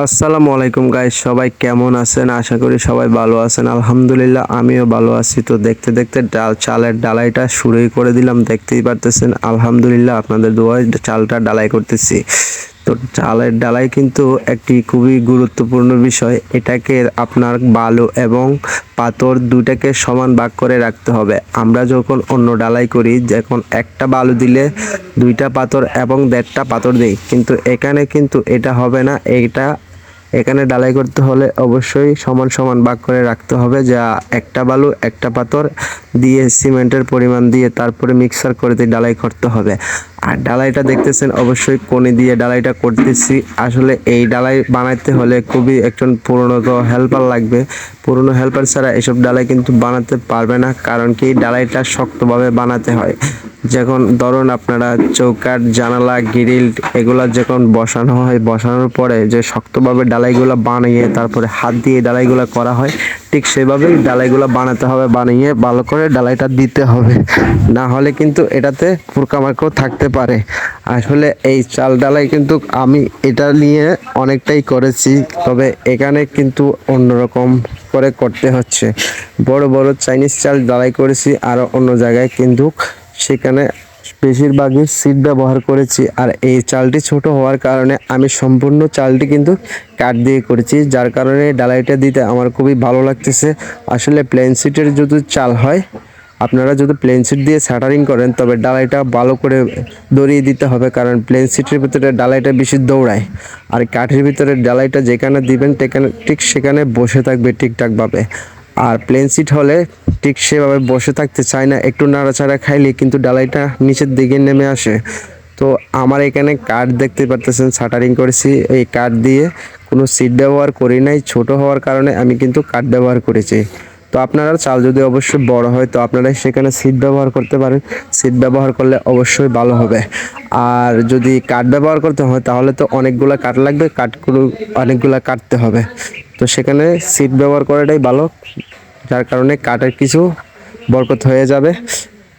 আসসালামু আলাইকুম গাইস, সবাই কেমন আছেন? আশা করি সবাই ভালো আছেন। আলহামদুলিল্লাহ আমিও ভালো আছি। তো দেখতে দেখতে চালের ডালাইটা শুরুই করে দিলাম, দেখতেই পারতেছেন। আলহামদুলিল্লাহ আপনাদের দোয়ায় চালটা ডালাই করতেছি। তো চালের ডালাই কিন্তু একটি খুবই গুরুত্বপূর্ণ বিষয়। এটাকে আপনার বালু এবং পাথর দুটাকে সমান ভাগ করে রাখতে হবে। আমরা যখন অন্য ডালাই করি, যখন একটা বালু দিলে দুইটা পাথর এবং দেড়টা পাথর দিই, কিন্তু এখানে কিন্তু এটা হবে না। এখানে ডালাই করতে হলে অবশ্যই সমান সমান ভাগ করে রাখতে হবে, যা একটা বালু একটা পাথর দিয়ে সিমেন্টের পরিমাণ দিয়ে তারপরে মিক্সার করে দিয়ে ডালাই করতে হবে। আর ডালাইটা দেখতেছেন অবশ্যই কোনি দিয়ে ডালাইটা করতেছি। আসলে এই ডালাই বানাইতে হলে খুবই একজন পুরনো হেল্পার লাগবে। পুরনো হেল্পার ছাড়া এসব ডালাই কিন্তু বানাতে পারবে না, কারণ কি ডালাইটা শক্তভাবে বানাতে হয়। যখন ধরুন আপনারা চৌকাঠ, জানালা, গ্রিল এগুলা যখন বসানো হয়, বসানোর পরে যে শক্তভাবে ডালাইগুলো বানিয়ে তারপরে হাত দিয়ে ডালাইগুলো করা হয়, ঠিক সেভাবেই ডালাইগুলো বানাতে হবে। বানিয়ে ভালো করে ডালাইটা দিতে হবে, না হলে কিন্তু এটাতে পোকামাকড় থাকতে পারে। আসলে এই চাল ডালাই কিন্তু আমি এটা নিয়ে অনেকটাই করেছি, তবে এখানে কিন্তু অন্যরকম করে করতে হচ্ছে। বড় বড় চাইনিজ চাল ডালাই করেছি, আর অন্য জায়গায় কিন্তু সেখানে বেশিরভাগই সিড ব্যবহার করেছি। আর এই চালটি ছোট হওয়ার কারণে আমি সম্পূর্ণ চালটি কিন্তু কাঠ দিয়ে করেছি, যার কারণে ডালাইটা দিতে আমার খুবই ভালো লাগতেছে। আসলে প্লেন সিটের যদি চাল হয়, আপনারা যদি প্লেন সিট দিয়ে স্যাটারিং করেন, তবে ডালাইটা ভালো করে দড়িয়ে দিতে হবে, কারণ প্লেন সিটের ভিতরে ডালাইটা বেশি দৌড়ায়। আর কাঠের ভিতরে ডালাইটা যেখানে দিবেন ঠিক সেখানে বসে থাকবে ঠিকঠাকভাবে। আর প্লেন সিট হলে ঠিক সেভাবে বসে থাকতে চায় না, একটু নাড়াচাড়া খাইলে কিন্তু ডালাইটা নিচের দিকে নেমে আসে। তো আমার এখানে কাঠ দেখতে পারতেছেন শাটারিং করেছি, এই কাঠ দিয়ে কোনো সিট ব্যবহার করি নাই। ছোট হওয়ার কারণে আমি কিন্তু কাঠ ব্যবহার করেছি। তো আপনারা চাল যদি অবশ্যই বড় হয়, তো আপনারা সেখানে সিট ব্যবহার করতে পারেন। সিট ব্যবহার করলে অবশ্যই ভালো হবে। আর যদি কাঠ ব্যবহার করতে হয়, তাহলে তো অনেকগুলো কাঠ লাগবে, কাঠগুলো অনেকগুলো কাটতে হবে। তো সেখানে সিট ব্যবহার করাটাই ভালো, যার কারণে কাঠের কিছু বরকত হয়ে যাবে।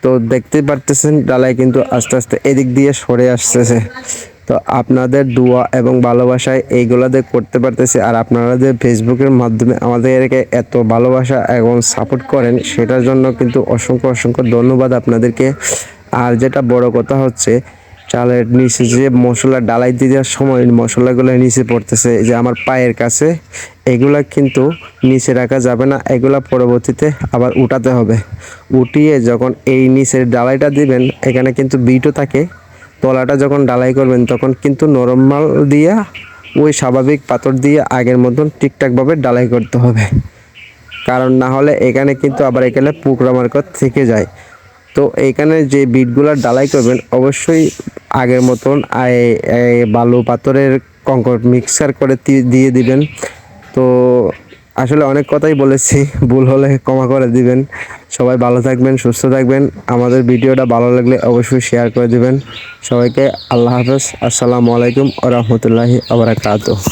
তো দেখতেই পারতেছেন ডালাই কিন্তু আস্তে আস্তে এদিক দিয়ে সরে আসতেছে। তো আপনাদের দোয়া এবং ভালোবাসায় এইগুলাতে করতে পারতেছি। আর আপনারা যে ফেসবুকের মাধ্যমে আমাদেরকে এত ভালোবাসা এবং সাপোর্ট করেন, সেটার জন্য কিন্তু অসংখ্য অসংখ্য ধন্যবাদ আপনাদেরকে। আর যেটা বড় কথা হচ্ছে, চালের নিচে যে মশলা ডালাই দেওয়ার সময় মশলাগুলো নিচে পড়তেছে, যে আমার পায়ের কাছে, এগুলা কিন্তু নিচে রাখা যাবে না। এগুলা পরবর্তীতে আবার উঠাতে হবে। উঠিয়ে যখন এই নিচের ডালাইটা দিবেন, এখানে কিন্তু বিটও থাকে। তলাটা যখন ডালাই করবেন, তখন কিন্তু নরমাল দিয়া ওই স্বাভাবিক পাথর দিয়ে আগের মতন ঠিকঠাকভাবে ডালাই করতে হবে, কারণ না হলে এখানে কিন্তু আবার এখানে পোকামাকড় থেকে যায়। তো এইখানে যে বিটগুলো ডালাই করবেন, অবশ্যই আগের মতন বালু পাথরের কংক্রিট মিক্সার করে দিয়ে দিবেন। তো আসলে অনেক কথাই বলেছি, ভুল হলে ক্ষমা করে দিবেন। সবাই ভালো থাকবেন, সুস্থ থাকবেন। আমাদের ভিডিওটা ভালো লাগলে অবশ্যই শেয়ার করে দিবেন। সবাইকে আল্লাহ হাফেজ। আসসালামু আলাইকুম ওয়া রাহমাতুল্লাহি ওয়া বারাকাতুহু।